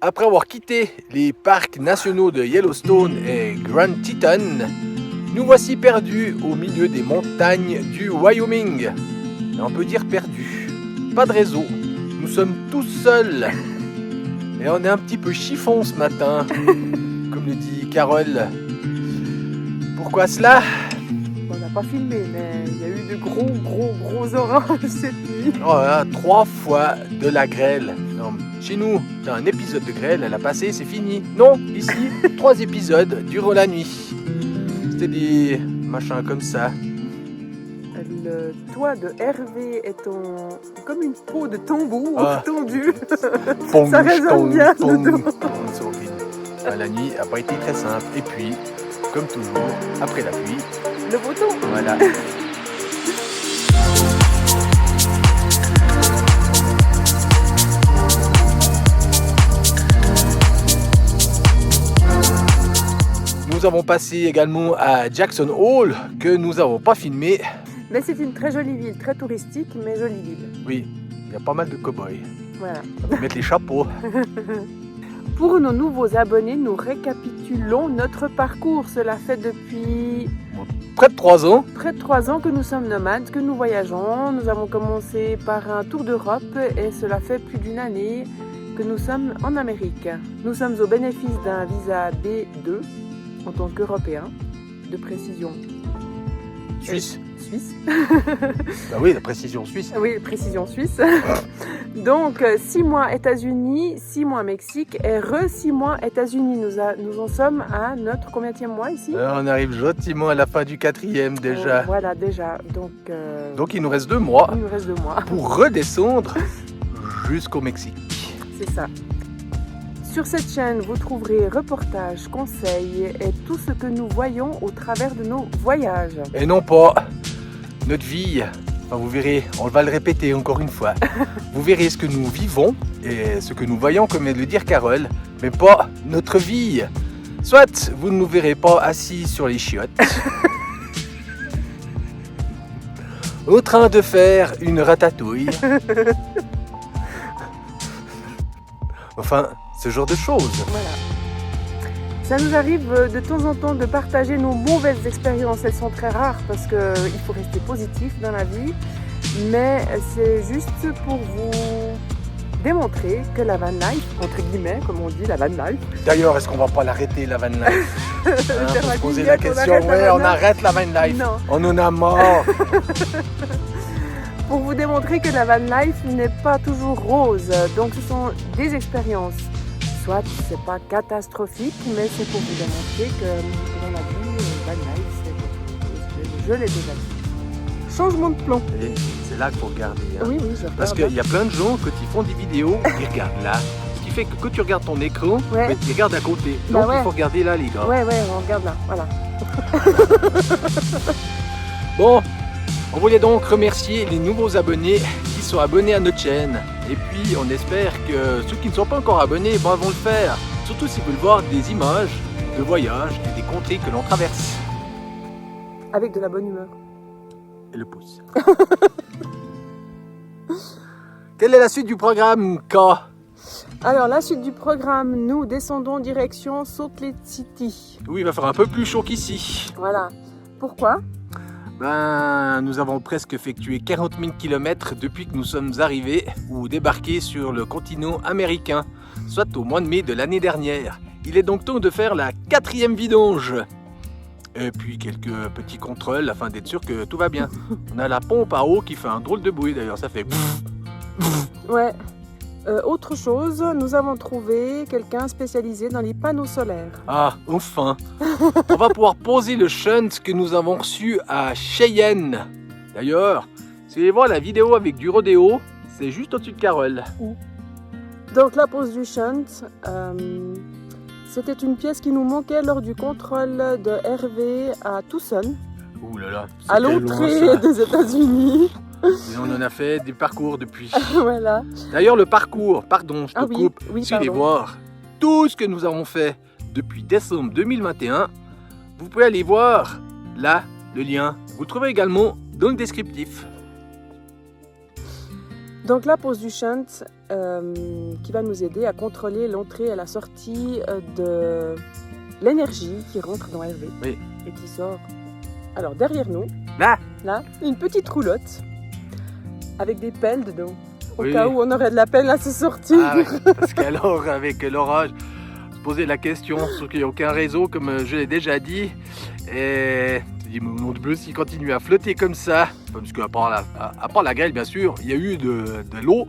Après avoir quitté les parcs nationaux de Yellowstone et Grand Teton, nous voici perdus au milieu des montagnes du Wyoming. Et on peut dire perdus. Pas de réseau. Nous sommes tous seuls. Et on est un petit peu chiffon ce matin, comme le dit Carole. Pourquoi cela? On n'a pas filmé, mais il y a eu de gros orages cette nuit. Oh là, 3 fois de la grêle. Non, chez nous, t'as un épisode de grêle, elle a passé, c'est fini. Non, ici, 3 épisodes durant la nuit. C'était des machins comme ça. Le toit de Hervé est comme une peau de tambour tendue. Ça résonne bien dedans. C'est horrible. La nuit n'a pas été très simple. Et puis, comme toujours, après la pluie, le beau temps. Voilà. Nous avons passé également à Jackson Hole, que nous n'avons pas filmé. Mais c'est une très jolie ville, très touristique, mais jolie ville. Oui, il y a pas mal de cow-boys. Voilà. Ils mettent les chapeaux. Pour nos nouveaux abonnés, nous récapitulons notre parcours. Cela fait depuis près de 3 ans. Près de 3 ans que nous sommes nomades, que nous voyageons. Nous avons commencé par un tour d'Europe et cela fait plus d'1 année que nous sommes en Amérique. Nous sommes au bénéfice d'un visa B2 en tant qu'Européens, de précision Suisse. Suisse. Bah oui, la précision suisse. Oui, précision suisse. Donc 6 mois États-Unis, 6 mois Mexique et 6 mois États-Unis. Nous en sommes à notre combienième mois ici? On arrive gentiment à la fin du 4e déjà. Voilà, déjà. Donc il nous reste 2 mois. Il nous reste 2 mois. Pour redescendre jusqu'au Mexique. C'est ça. Sur cette chaîne, vous trouverez reportages, conseils et tout ce que nous voyons au travers de nos voyages. Et non pas notre vie. Enfin, vous verrez, on va le répéter encore une fois. Vous verrez ce que nous vivons et ce que nous voyons, comme vient de le dire Carole, mais pas notre vie. Soit vous ne nous verrez pas assis sur les chiottes, au train de faire une ratatouille. Enfin, ce genre de choses. Voilà. Ça nous arrive de temps en temps de partager nos mauvaises expériences. Elles sont très rares parce qu'il faut rester positif dans la vie. Mais c'est juste pour vous démontrer que la van life, entre guillemets, comme on dit, la van life. D'ailleurs, est-ce qu'on va pas l'arrêter, la van life? Faut se poser la question. On arrête la van life. Non. On en a marre. Pour vous démontrer que la van life n'est pas toujours rose. Donc ce sont des expériences. Soit c'est pas catastrophique, mais c'est pour vous démontrer que dans la vie, van life, c'est je l'ai déjà dit. Changement de plan. Et c'est là qu'il faut regarder. Hein. Oui, je regarde. Parce qu'il y a plein de gens, quand ils font des vidéos, ils regardent là. Ce qui fait que quand tu regardes ton écran, ils regardent à côté. Donc il faut regarder là, les gars. Ouais, on regarde là, voilà. Bon, on voulait donc remercier les nouveaux abonnés qui sont abonnés à notre chaîne. Et puis on espère que ceux qui ne sont pas encore abonnés vont le faire. Surtout s'ils veulent voir des images de voyages et des contrées que l'on traverse. Avec de la bonne humeur. Et le pouce. Quelle est la suite du programme, K? Alors la suite du programme, nous descendons direction Salt Lake City. Oui, il va faire un peu plus chaud qu'ici. Voilà. Pourquoi? Nous avons presque effectué 40 000 km depuis que nous sommes arrivés ou débarqués sur le continent américain, soit au mois de mai de l'année dernière. Il est donc temps de faire la 4e vidange. Et puis quelques petits contrôles afin d'être sûr que tout va bien. On a la pompe à eau qui fait un drôle de bruit d'ailleurs, ça fait... Ouais. Autre chose, nous avons trouvé quelqu'un spécialisé dans les panneaux solaires. Ah, enfin. On va pouvoir poser le shunt que nous avons reçu à Cheyenne. D'ailleurs, si vous voulez voir la vidéo avec du rodéo, c'est juste au-dessus de Carole. Donc la pose du shunt, c'était une pièce qui nous manquait lors du contrôle de Hervé à Tucson. Ouh là là, à l'entrée des États-Unis. Et on en a fait des parcours depuis. Voilà. D'ailleurs, le parcours, pardon, je te coupe. Oui, si vous voulez voir tout ce que nous avons fait depuis décembre 2021, vous pouvez aller voir là, le lien. Vous le trouverez également dans le descriptif. Donc la pose du shunt qui va nous aider à contrôler l'entrée et la sortie de l'énergie qui rentre dans RV Oui. et qui sort. Alors derrière nous, Là, une petite roulotte avec des pelles dedans. Au Oui. cas où on aurait de la peine à se sortir. ah, ouais, parce qu'alors avec l'orage, se poser la question, sauf qu'il n'y a aucun réseau comme je l'ai déjà dit. Et tu dis, mon nom de bleu, s'il continue à flotter comme ça, parce qu'à part la grêle bien sûr, il y a eu de l'eau.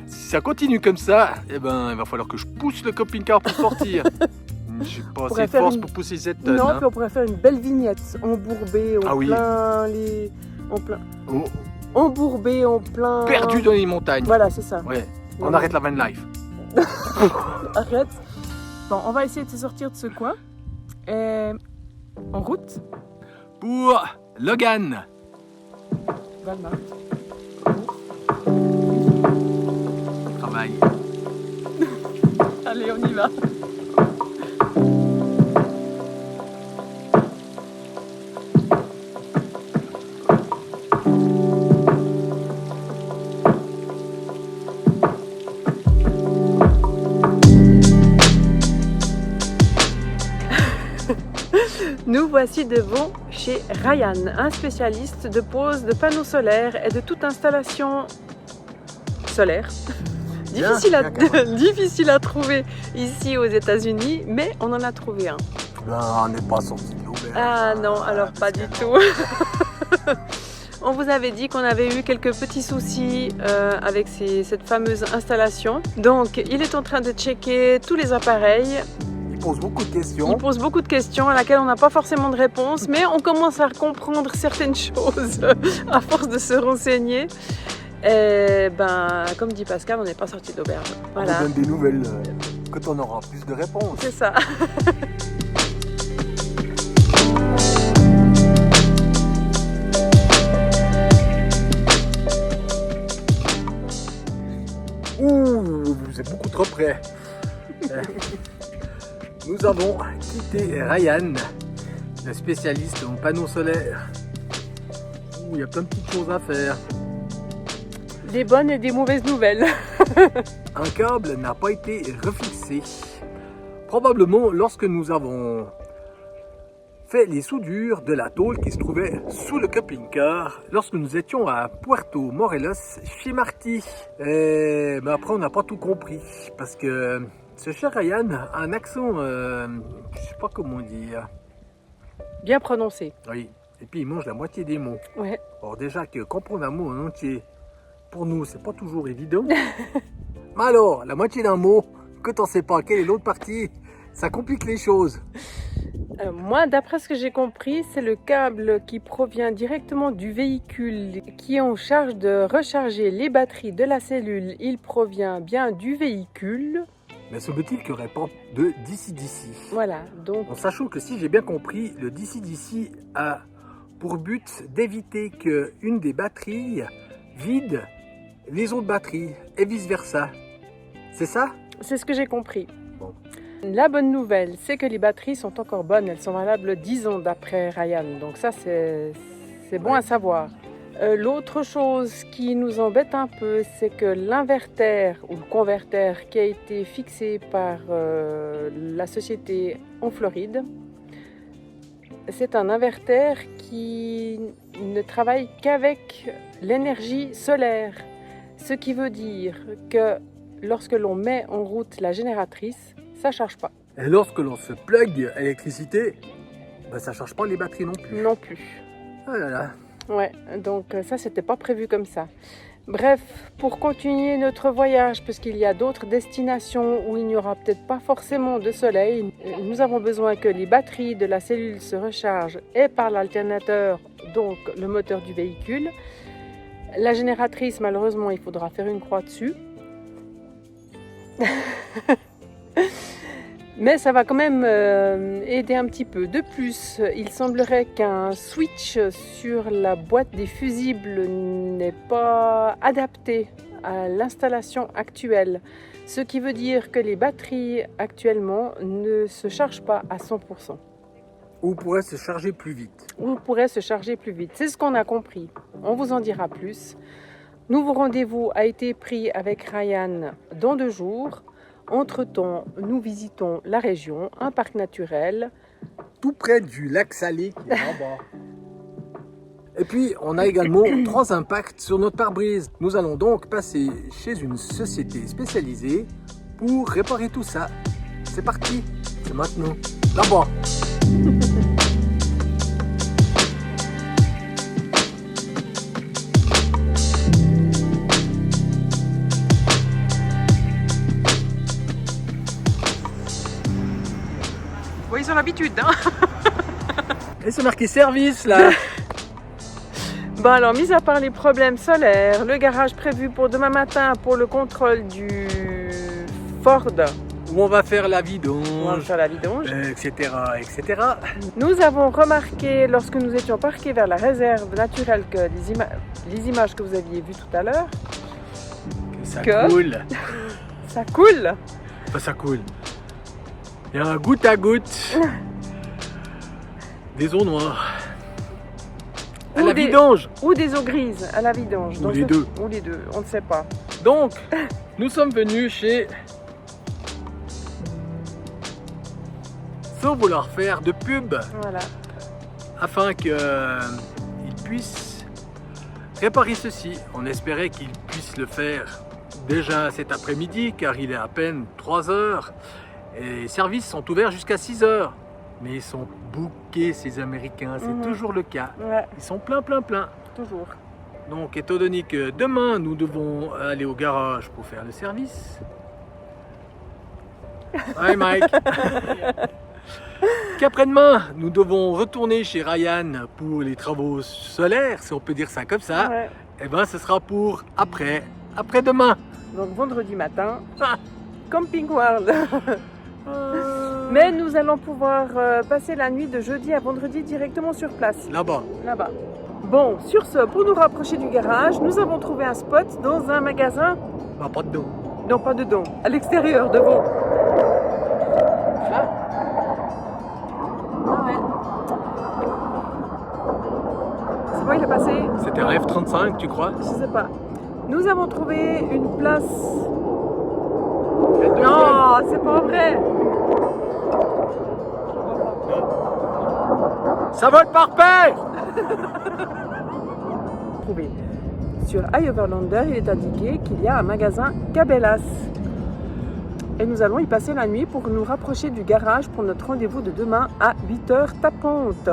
Si ça continue comme ça, eh ben, il va falloir que je pousse le camping-car pour sortir. J'ai pas assez de faire force une- pour pousser cette tonne. Non, hein. puis on pourrait faire une belle vignette embourbée Ah oui. Oh, embourbée en plein. perdu dans les montagnes. Voilà, c'est ça. Ouais, on Non, arrête la van life. Arrête. Bon, on va essayer de se sortir de ce coin. Et en route, Pour Logan. Valmar. Travail. Allez, on y va. Nous voici devant chez Ryan, un spécialiste de pose de panneaux solaires et de toute installation solaire. Bien, Difficile, bien, Cameron. difficile à trouver ici aux États-Unis, mais on en a trouvé un. Ben, on n'est pas sorti de l'auberge. Ah non, alors pas du tout. On vous avait dit qu'on avait eu quelques petits soucis avec cette fameuse installation. Donc, il est en train de checker tous les appareils. Il pose beaucoup de Il questions. pose beaucoup de questions à laquelle on n'a pas forcément de réponse, mais on commence à comprendre certaines choses à force de se renseigner. Et ben, comme dit Pascal, on n'est pas sorti d'auberge. On Voilà, vous donne des nouvelles quand on aura plus de réponses. c'est ça. Ouh, vous êtes beaucoup trop près. Nous avons quitté Ryan, le spécialiste en panneaux solaires. Ouh, il y a plein de petites choses à faire. Des bonnes et des mauvaises nouvelles. Un câble n'a pas été refixé. Probablement lorsque nous avons fait les soudures de la tôle qui se trouvait sous le camping-car lorsque nous étions à Puerto Morelos chez Marty. Mais après on n'a pas tout compris parce que ce cher Ryan a un accent, je sais pas comment dire. Bien prononcé. Oui. Et puis il mange la moitié des mots. Ouais. Alors déjà que comprendre un mot en entier, pour nous c'est pas toujours évident. Mais alors, la moitié d'un mot, que t'en sais pas quelle est l'autre partie, ça complique les choses. Moi, d'après ce que j'ai compris, c'est le câble qui provient directement du véhicule qui est en charge de recharger les batteries de la cellule. Il provient bien du véhicule. Mais semble-t-il qu'il n'y aurait pas de DC-DC. Voilà, donc En sachant que si j'ai bien compris, le DC-DC a pour but d'éviter qu'une des batteries vide les autres batteries et vice-versa. C'est ça? c'est ce que j'ai compris. Bon. La bonne nouvelle, c'est que les batteries sont encore bonnes. Elles sont valables 10 ans d'après Ryan. Donc ça, c'est bon Ouais. à savoir. L'autre chose qui nous embête un peu, c'est que l'inverter ou le converter qui a été fixé par la société en Floride, c'est un inverter qui ne travaille qu'avec l'énergie solaire. Ce qui veut dire que lorsque l'on met en route la génératrice, ça ne charge pas. Et lorsque l'on se plug à l'électricité, ben ça ne charge pas les batteries non plus. Non plus. Ah là là. Ouais, donc ça, c'était pas prévu comme ça. Bref, pour continuer notre voyage, parce qu'il y a d'autres destinations où il n'y aura peut-être pas forcément de soleil, nous avons besoin que les batteries de la cellule se rechargent et par l'alternateur, donc le moteur du véhicule. La génératrice, malheureusement, il faudra faire une croix dessus. Mais ça va quand même aider un petit peu. De plus, il semblerait qu'un switch sur la boîte des fusibles n'est pas adapté à l'installation actuelle. Ce qui veut dire que les batteries actuellement ne se chargent pas à 100%. Ou pourrait se charger plus vite. Ou pourraient se charger plus vite. C'est ce qu'on a compris. On vous en dira plus Nouveau rendez-vous a été pris avec Ryan dans 2 jours. Entre-temps, nous visitons la région, un parc naturel. Tout près du lac Salé qui est là-bas. Et puis, on a également 3 impacts sur notre pare-brise. Nous allons donc passer chez une société spécialisée pour réparer tout ça. C'est parti, c'est maintenant, là-bas. Oui, ils ont l'habitude, hein. Et c'est marqué service là. Bon alors, mis à part les problèmes solaires, le garage prévu pour demain matin pour le contrôle du Ford, Où on va faire la on va vidange, faire la vidange. etc., etc. Nous avons remarqué lorsque nous étions parqués vers la réserve naturelle que les images que vous aviez vues tout à l'heure, Ça Que- coule. ça coule. Enfin, ça coule. Il y a un goutte à goutte. Des eaux noires. À Ou la des- vidange. Ou des eaux grises à la vidange. Ou Donc, les deux. Ou les deux, on ne sait pas. Donc, nous sommes venus chez... Sans vouloir faire de pub, Voilà. afin qu'ils puissent réparer ceci. On espérait qu'ils puissent le faire déjà cet après-midi, car il est à peine 3 heures. Et les services sont ouverts jusqu'à 6 heures. Mais ils sont bookés, ces Américains, c'est Mhm. toujours le cas. Ouais, Ils sont plein. toujours. Donc, étant donné que demain, nous devons aller au garage pour faire le service. Hi Mike. Qu'après-demain, nous devons retourner chez Ryan pour les travaux solaires, si on peut dire ça comme ça. Ouais. Et ben, ce sera pour après-demain. Donc vendredi matin, Camping World. Euh, Mais nous allons pouvoir passer la nuit de jeudi à vendredi directement sur place, Là-bas. là-bas. Bon, sur ce, pour nous rapprocher du garage, nous avons trouvé un spot dans un magasin, Bah, pas dedans. non pas dedans, à l'extérieur, devant. Là. Ah ouais. C'est bon, il est passé? C'était un F35, tu crois? Je sais pas. Nous avons trouvé une place. Non, c'est pas vrai. Ça vole par paire. Trouvé. Sur iOverlander, il est indiqué qu'il y a un magasin Cabela's. Et nous allons y passer la nuit pour nous rapprocher du garage pour notre rendez-vous de demain à 8h tapante.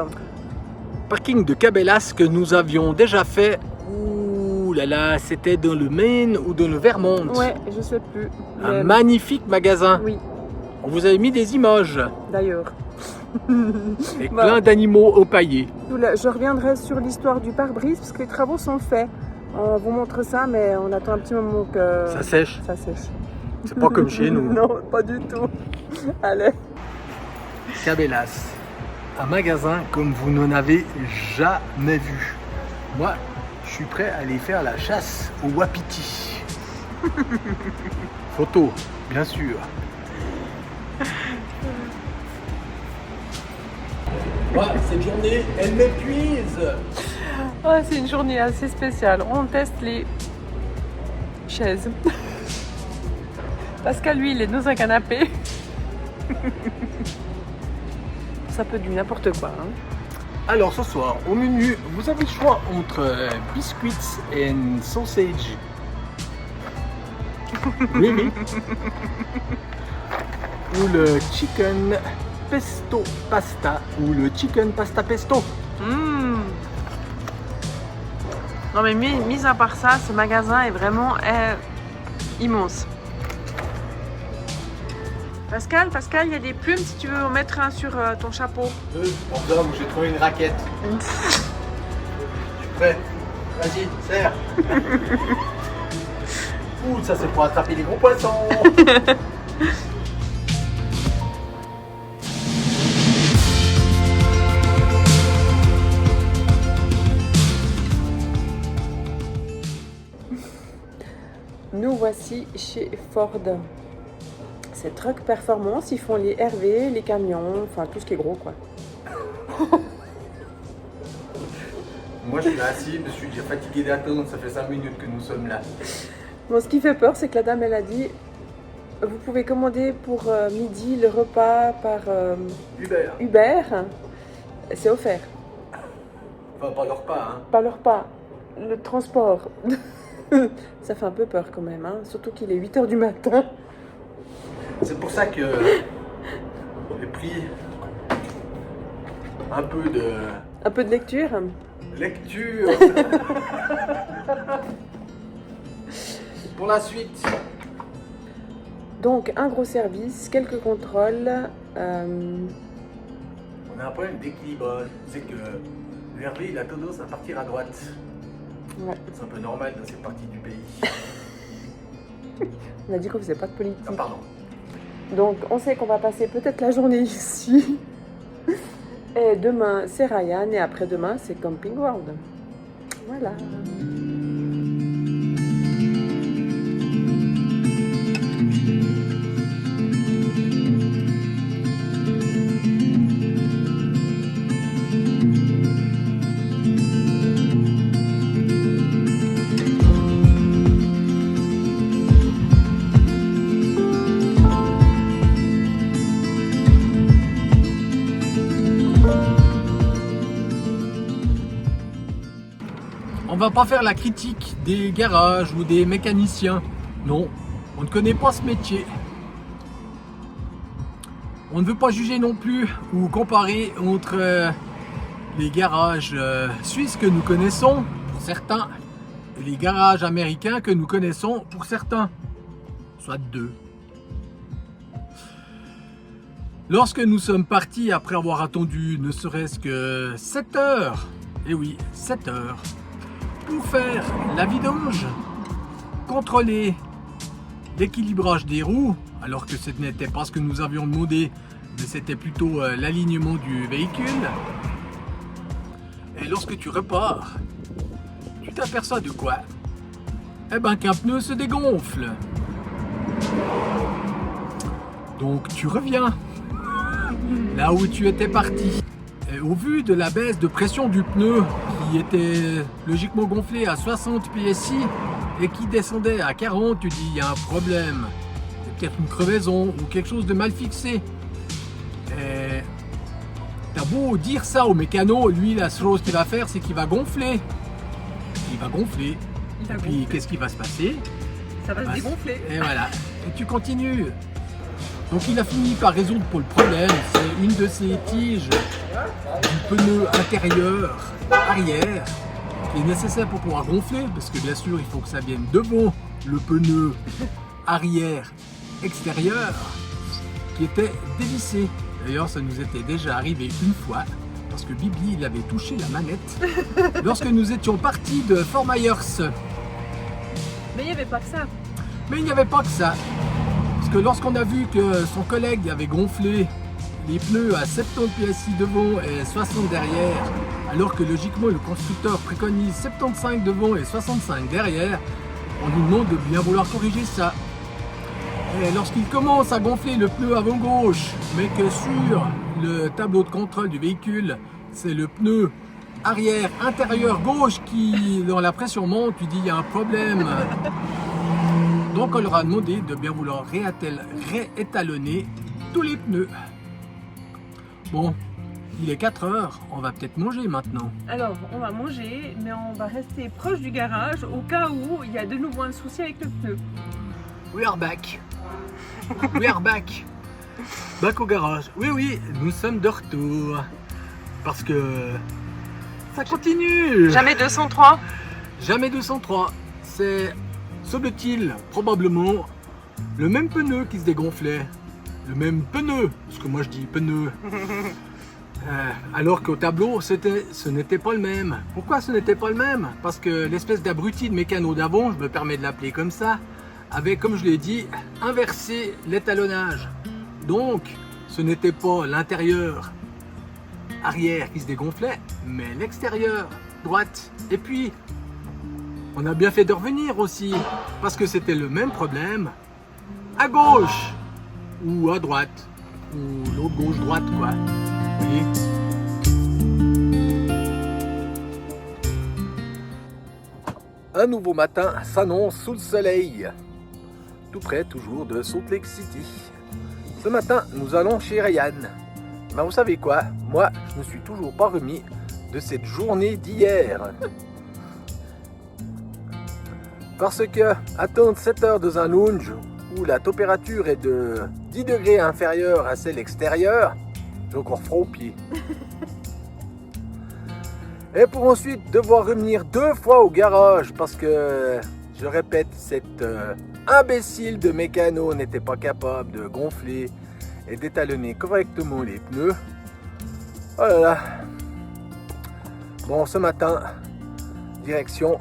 Parking de Cabela's que nous avions déjà fait. Ouh là là, c'était dans le Maine ou dans le Vermont. Ouais, je sais plus. Un Mais- magnifique magasin. Oui, On vous avait mis des images d'ailleurs. et Bah. plein d'animaux empaillés. Je reviendrai sur l'histoire du pare-brise parce que les travaux sont faits. On vous montre ça, mais on attend un petit moment que Ça sèche. ça sèche. C'est pas comme chez nous. Non, pas du tout. Allez. Cabela's. Un magasin comme vous n'en avez jamais vu. Moi, je suis prêt à aller faire la chasse au wapiti. Photo, bien sûr. Cette journée, elle m'épuise. Ouais, c'est une journée assez spéciale. On teste les chaises. Pascal, lui, il est dans un canapé. Ça peut être du n'importe quoi. Hein. Alors ce soir, au menu, vous avez le choix entre biscuits et sausage. Really? Ou le chicken pesto pasta ou le chicken pasta pesto. Non mais mis à part ça, ce magasin est vraiment immense. Pascal, il y a des plumes si tu veux en mettre un sur ton chapeau. Bon, j'ai trouvé une raquette. Je suis prêt. Vas-y, serre. Ouh, ça c'est pour attraper les gros poissons. Nous voici chez Ford. C'est Truck Performance, ils font les RV, les camions, enfin tout ce qui est gros quoi. Moi je suis assis, je suis déjà fatigué d'attendre, ça fait 5 minutes que nous sommes là. Bon, ce qui fait peur, c'est que la dame, elle a dit, vous pouvez commander pour midi le repas par Uber. C'est offert. Enfin, pas le repas, hein. Pas le repas, le transport. Ça fait un peu peur quand même, hein. Surtout qu'il est 8h du matin. C'est pour ça que j'ai pris un peu de lecture. lecture. Pour la suite. Donc un gros service, quelques contrôles. On a un problème d'équilibre. C'est que le Hervé il a tendance à partir à droite. Ouais. C'est un peu normal dans cette partie du pays. On a dit qu'on faisait pas de politique. Ah, pardon. Donc on sait qu'on va passer peut-être la journée ici. Et demain c'est Ryan et après-demain c'est Camping World. Voilà. On va pas faire la critique des garages ou des mécaniciens. Non, on ne connaît pas ce métier. On ne veut pas juger non plus ou comparer entre les garages suisses que nous connaissons pour certains et les garages américains que nous connaissons pour certains. Soit deux. Lorsque nous sommes partis après avoir attendu ne serait-ce que 7 heures, et oui, 7 heures, pour faire la vidange, contrôler l'équilibrage des roues, alors que ce n'était pas ce que nous avions demandé, mais c'était plutôt l'alignement du véhicule. Et lorsque tu repars, tu t'aperçois de quoi? Eh ben qu'un pneu se dégonfle. Donc tu reviens là où tu étais parti. Et au vu de la baisse de pression du pneu qui était logiquement gonflé à 60 PSI et qui descendait à 40, tu dis il y a un problème. C'est peut-être une crevaison ou quelque chose de mal fixé. Et t'as beau dire ça au mécano, lui la seule chose qu'il va faire c'est qu'il va gonfler. Il va gonfler. Et puis qu'est-ce qui va se passer? Ça va se dégonfler. Et voilà. Et tu continues. Donc il a fini par résoudre pour le problème, c'est une de ces tiges du pneu intérieur, arrière, qui est nécessaire pour pouvoir gonfler, parce que bien sûr il faut que ça vienne devant le pneu arrière extérieur, qui était dévissé. D'ailleurs ça nous était déjà arrivé une fois, parce que Bibi il avait touché la manette, lorsque nous étions partis de Fort Myers. Mais il n'y avait pas que ça. Mais il n'y avait pas que ça. Parce que lorsqu'on a vu que son collègue avait gonflé les pneus à 70 PSI devant et 60 derrière, alors que logiquement le constructeur préconise 75 devant et 65 derrière, on nous demande de bien vouloir corriger ça. Et lorsqu'il commence à gonfler le pneu avant gauche, mais que sur le tableau de contrôle du véhicule, c'est le pneu arrière intérieur gauche qui, dans la pression monte, tu dis il y a un problème. Donc on leur a demandé de bien vouloir réétalonner tous les pneus. Bon, il est 4 heures, on va peut-être manger maintenant. Alors, on va manger, mais on va rester proche du garage au cas où il y a de nouveau un souci avec le pneu. We are back. We are back. Back au garage. Oui, oui, nous sommes de retour. Parce que ça continue. Jamais 203. Jamais 203. C'est, semble-t-il, probablement le même pneu qui se dégonflait. Le même pneu, parce que moi je dis pneu. Alors qu'au tableau, ce n'était pas le même. Pourquoi ce n'était pas le même? Parce que l'espèce d'abruti de mécano d'avant, je me permets de l'appeler comme ça, avait, comme je l'ai dit, inversé l'étalonnage. Donc, ce n'était pas l'intérieur arrière qui se dégonflait, mais l'extérieur, droite. Et puis, on a bien fait de revenir aussi, parce que c'était le même problème à gauche ou à droite, ou l'autre gauche-droite, quoi. Vous voyez? un nouveau matin s'annonce sous le soleil, tout près toujours de Salt Lake City. Ce matin, nous allons chez Ryan. Ben, vous savez quoi? Moi, je ne suis toujours pas remis de cette journée d'hier. Parce que attendre 7 heures dans un lounge où la température est de 10 degrés inférieure à celle extérieure, j'ai encore froid aux pieds. Et pour ensuite devoir revenir 2 fois au garage parce que, je répète, cet imbécile de mécano n'était pas capable de gonfler et d'étalonner correctement les pneus. Oh là là. Bon, ce matin, direction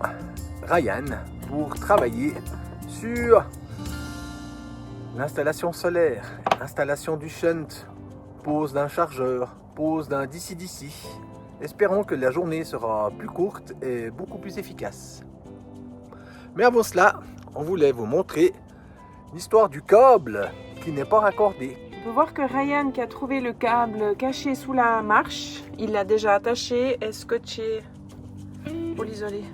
Ryan pour travailler sur l'installation solaire, installation du shunt, pose d'un chargeur, pose d'un DC-DC. Espérons que la journée sera plus courte et beaucoup plus efficace. Mais avant cela, on voulait vous montrer l'histoire du câble qui n'est pas raccordé. On peut voir que Ryan qui a trouvé le câble caché sous la marche, il l'a déjà attaché et scotché pour l'isoler.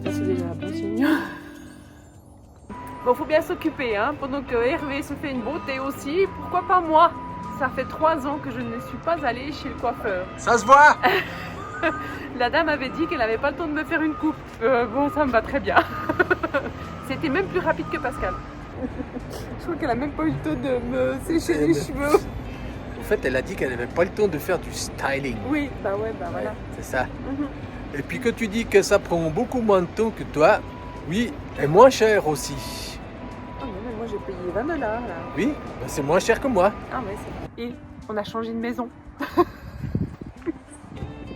Ça c'est déjà un bon signe. Bon, faut bien s'occuper, hein, pendant que Hervé se fait une beauté aussi, pourquoi pas moi? Ça fait 3 ans que je ne suis pas allée chez le coiffeur. Ça se voit. La dame avait dit qu'elle n'avait pas le temps de me faire une coupe. Bon, ça me va très bien. C'était même plus rapide que Pascal. Je crois qu'elle a même pas eu le temps de me sécher les cheveux. En fait, elle a dit qu'elle n'avait pas le temps de faire du styling. Oui, bah voilà. Ouais, c'est ça. Et puis que tu dis que ça prend beaucoup moins de temps que toi, oui, et moins cher aussi. Oh non, mais moi j'ai payé 20 $ là. Oui, ben c'est moins cher que moi. Ah mais c'est... Et on a changé de maison.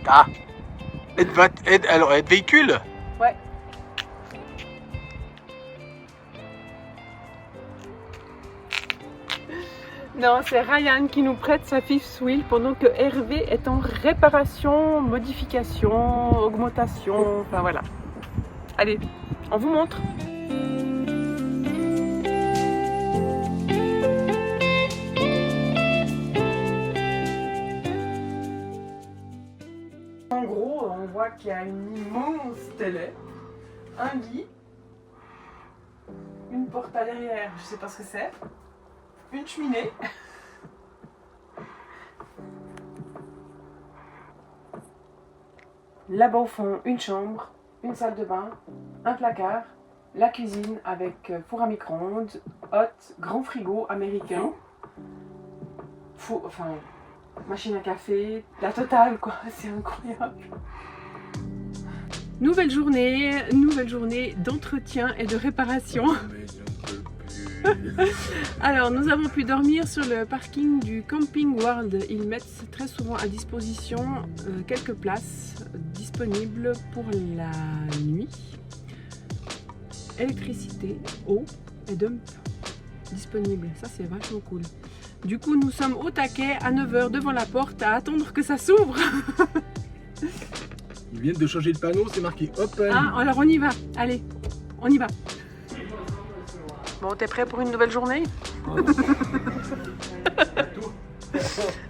Ah, alors, aide véhicule. Ouais. Non, c'est Ryan qui nous prête sa fifth wheel pendant que Hervé est en réparation, modification, augmentation, enfin voilà. Allez, on vous montre. En gros, on voit qu'il y a une immense télé, un lit, une porte à l'arrière, je sais pas ce que c'est, une cheminée. Là-bas au fond, une chambre, une salle de bain, un placard, la cuisine avec four à micro-ondes, hotte, grand frigo américain, machine à café, la totale quoi, c'est incroyable. Nouvelle journée d'entretien et de réparation. Alors, nous avons pu dormir sur le parking du Camping World. Ils mettent très souvent à disposition quelques places disponibles pour la nuit. Électricité, eau et dump disponibles. Ça, c'est vachement cool. Du coup, nous sommes au taquet à 9 h devant la porte à attendre que ça s'ouvre. Ils viennent de changer le panneau, c'est marqué Open. Ah, alors on y va. Allez, on y va. Bon, t'es prêt pour une nouvelle journée?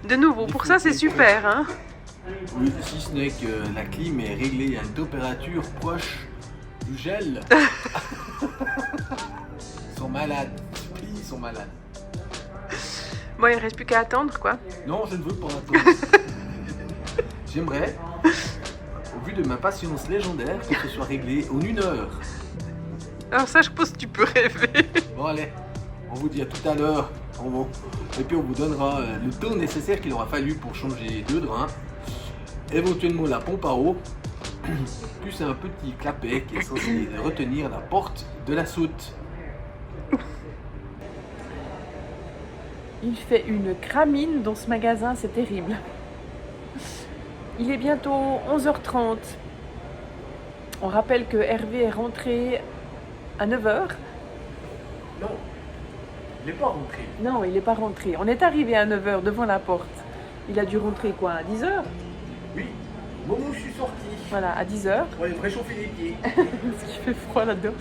De nouveau, pour ça c'est super, hein? Oui, si ce n'est que la clim est réglée à une température proche du gel. Ils sont malades. Ils sont malades. Bon, il ne reste plus qu'à attendre, quoi. Non, je ne veux pas attendre. J'aimerais, au vu de ma patience légendaire, que ce soit réglé en 1 heure. Alors ça, je pense que tu peux rêver. Bon, allez, on vous dit à tout à l'heure. Et puis on vous donnera le temps nécessaire qu'il aura fallu pour changer 2 drains. Éventuellement la pompe à eau. Plus un petit clapet qui est censé retenir la porte de la soute. Il fait une cramine dans ce magasin, c'est terrible. Il est bientôt 11 h 30. On rappelle que Hervé est rentré à 9 h. Non, il n'est pas rentré. Non, il n'est pas rentré. On est arrivé à 9 h devant la porte. Il a dû rentrer quoi, à 10 h? Oui, au moment où je suis sorti. Voilà, à 10 h. Pour aller me réchauffer les pieds. Parce qu'il fait froid là-dedans.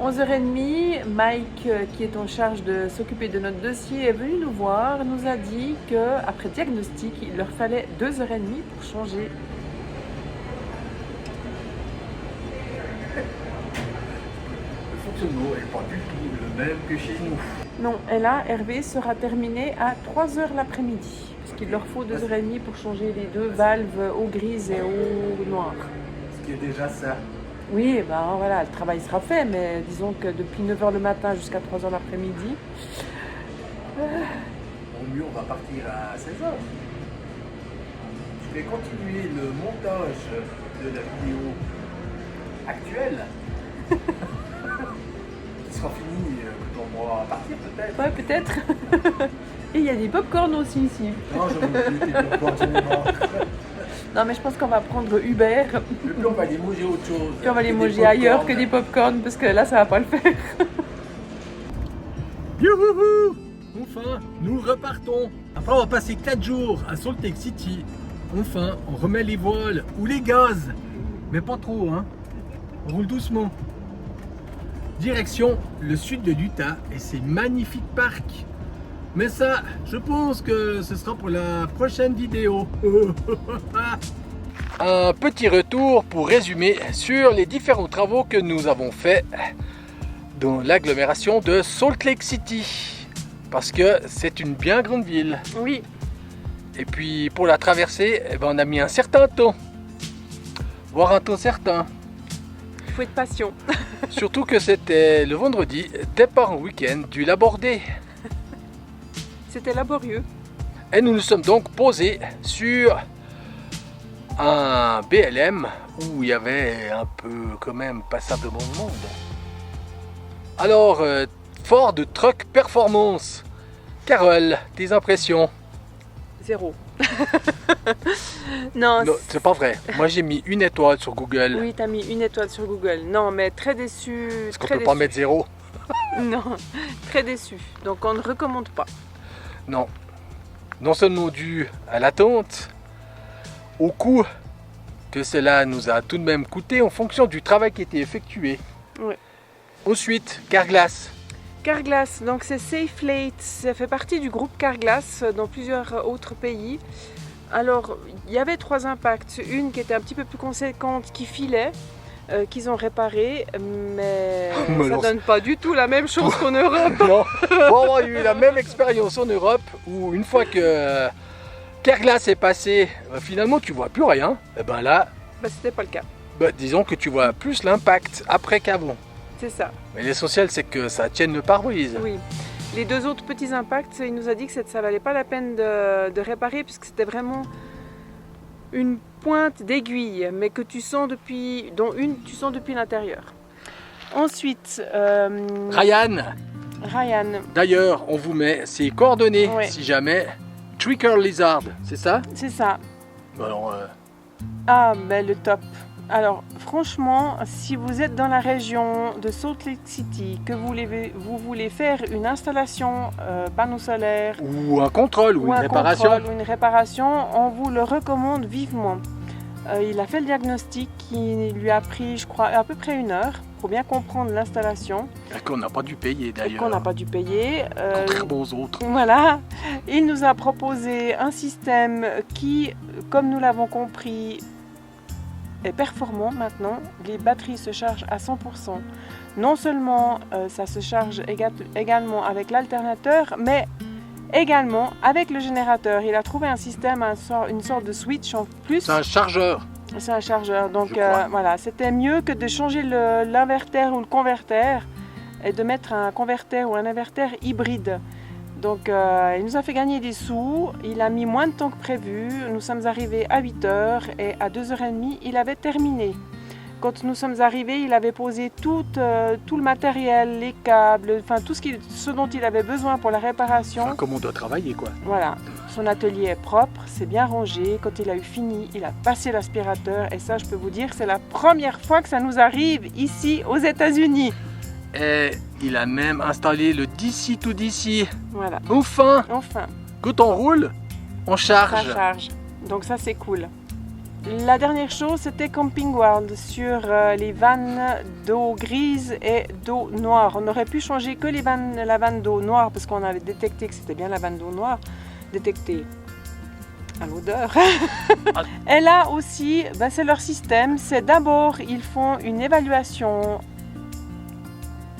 11h30, Mike, qui est en charge de s'occuper de notre dossier, est venu nous voir, nous a dit qu'après diagnostic, il leur fallait 2h30 pour changer. Le fonctionnement n'est pas du tout le même que chez nous. Non, et là, Hervé sera terminé à 3h l'après-midi, parce qu'il leur faut 2h30 pour changer les deux valves eau grise et eau noire. Ce qui est déjà ça. Oui, ben voilà, le travail sera fait, mais disons que depuis 9h le matin jusqu'à 3h l'après-midi. Au mieux, on va partir à 16h. Je vais continuer le montage de la vidéo actuelle. Qui sera fini quand on pourra partir peut-être. Ouais, peut-être. Et il y a des pop-corn aussi ici. Non, je veux plus des pop-corn, j'en ai marre. Non, mais je pense qu'on va prendre Uber. Et puis on va aller manger autre chose. Puis on va les manger ailleurs que des pop-corn, parce que là, ça va pas le faire. Youhouhou! Enfin, nous repartons. Après avoir passé 4 jours à Salt Lake City, enfin, on remet les voiles ou les gaz. Mais pas trop, hein. On roule doucement. Direction le sud de l'Utah et ses magnifiques parcs. Mais ça, je pense que ce sera pour la prochaine vidéo. Un petit retour pour résumer sur les différents travaux que nous avons faits dans l'agglomération de Salt Lake City. Parce que c'est une bien grande ville. Oui. Et puis pour la traversée, eh ben, on a mis un certain temps. Voire un temps certain. Il faut être patient. Surtout que c'était le vendredi, départ en week-end du Labor Day. C'était laborieux. Et nous nous sommes donc posés sur un BLM où il y avait un peu quand même passablement de monde. Alors, Ford Truck Performance. Carole, tes impressions? 0. Non, C'est pas vrai. Moi j'ai mis 1 étoile sur Google. Oui, t'as mis 1 étoile sur Google. Non, mais très déçu. Est-ce qu'on peut pas mettre 0? Non, très déçu. Donc on ne recommande pas. Non. Non seulement dû à l'attente, au coût que cela nous a tout de même coûté en fonction du travail qui était effectué. Oui. Ensuite, Carglass. Carglass, donc c'est Safelate, ça fait partie du groupe Carglass dans plusieurs autres pays. Alors, il y avait 3 impacts. Une qui était un petit peu plus conséquente, qui filait, qu'ils ont réparé, mais ça donne pas du tout la même chose qu'en Europe. Non, on a eu la même expérience en Europe où une fois que Carglass est passé, finalement tu vois plus rien. Et ben là, C'était pas le cas. Disons que tu vois plus l'impact après qu'avant. C'est ça. Mais l'essentiel c'est que ça tienne le pare-brise. Oui. Les 2 autres petits impacts, il nous a dit que ça valait pas la peine de réparer puisque c'était vraiment une pointe d'aiguille, mais que tu sens depuis, dont une tu sens depuis l'intérieur. Ensuite, Ryan. D'ailleurs, on vous met ses coordonnées si jamais. Tricker Lizard, c'est ça? C'est ça. Alors, Ah, ben le top. Alors, franchement, si vous êtes dans la région de Salt Lake City, que vous voulez faire une installation panneau solaire ou un contrôle ou une réparation, on vous le recommande vivement. Il a fait le diagnostic qui lui a pris, je crois, à peu près 1 heure pour bien comprendre l'installation. Et qu'on n'a pas dû payer d'ailleurs. Qu'on n'a pas dû payer. Contrairement aux autres. Voilà. Il nous a proposé un système qui, comme nous l'avons compris, est performant maintenant. Les batteries se chargent à 100%. Non seulement ça se charge également avec l'alternateur, mais également avec le générateur. Il a trouvé un système, une sorte de switch en plus. C'est un chargeur. C'est un chargeur. Donc voilà, c'était mieux que de changer l'inverter ou le converter et de mettre un converter ou un inverter hybride. Donc il nous a fait gagner des sous, il a mis moins de temps que prévu, nous sommes arrivés à 8h et à 2h30 il avait terminé. Quand nous sommes arrivés, il avait posé tout le matériel, les câbles, enfin tout ce dont il avait besoin pour la réparation. Enfin, comme on doit travailler quoi. Voilà, son atelier est propre, c'est bien rangé, quand il a eu fini, il a passé l'aspirateur et ça je peux vous dire, c'est la première fois que ça nous arrive ici aux États-Unis. Et il a même installé le DC to DC. Voilà. Enfin. Enfin. Quand on roule, on charge. Ça charge. Donc ça c'est cool. La dernière chose, c'était Camping World sur les vannes d'eau grise et d'eau noire. On aurait pu changer que la vanne d'eau noire parce qu'on avait détecté que c'était bien la vanne d'eau noire, détectée à l'odeur. Et là aussi, c'est leur système. C'est d'abord, ils font une évaluation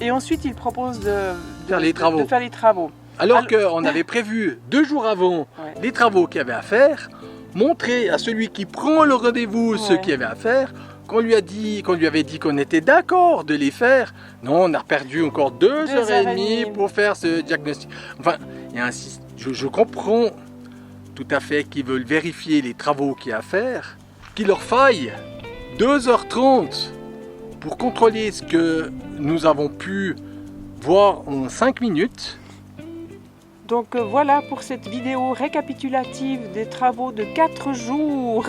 et ensuite ils proposent de faire les travaux. Alors qu'on avait prévu 2 jours avant les travaux qu'il y avait à faire, montrer à celui qui prend le rendez-vous ce qu'il y avait à faire, qu'on lui avait dit qu'on était d'accord de les faire. Non, on a perdu encore 2h30 pour faire ce diagnostic. Enfin, il y a je comprends tout à fait qu'ils veulent vérifier les travaux qu'il y a à faire, qu'il leur faille 2h30 pour contrôler ce que nous avons pu voir en 5 minutes. Donc voilà pour cette vidéo récapitulative des travaux de 4 jours.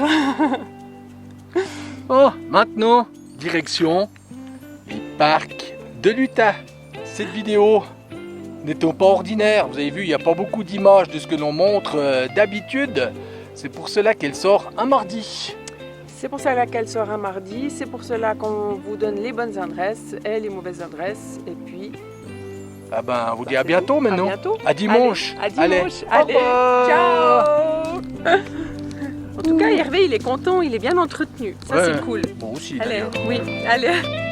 Oh, maintenant, direction les parcs de l'Utah. Cette vidéo n'étant pas ordinaire, vous avez vu, il n'y a pas beaucoup d'images de ce que l'on montre d'habitude. C'est pour cela qu'elle sort un mardi. C'est pour cela qu'elle sort un mardi, c'est pour cela qu'on vous donne les bonnes adresses et les mauvaises adresses. Et puis... Ah ben, on vous dit à bientôt maintenant. À bientôt. À dimanche. Allez, ciao. En tout cas, Hervé, il est content, il est bien entretenu. Ça, c'est cool. Bon aussi. Allez, oui, allez.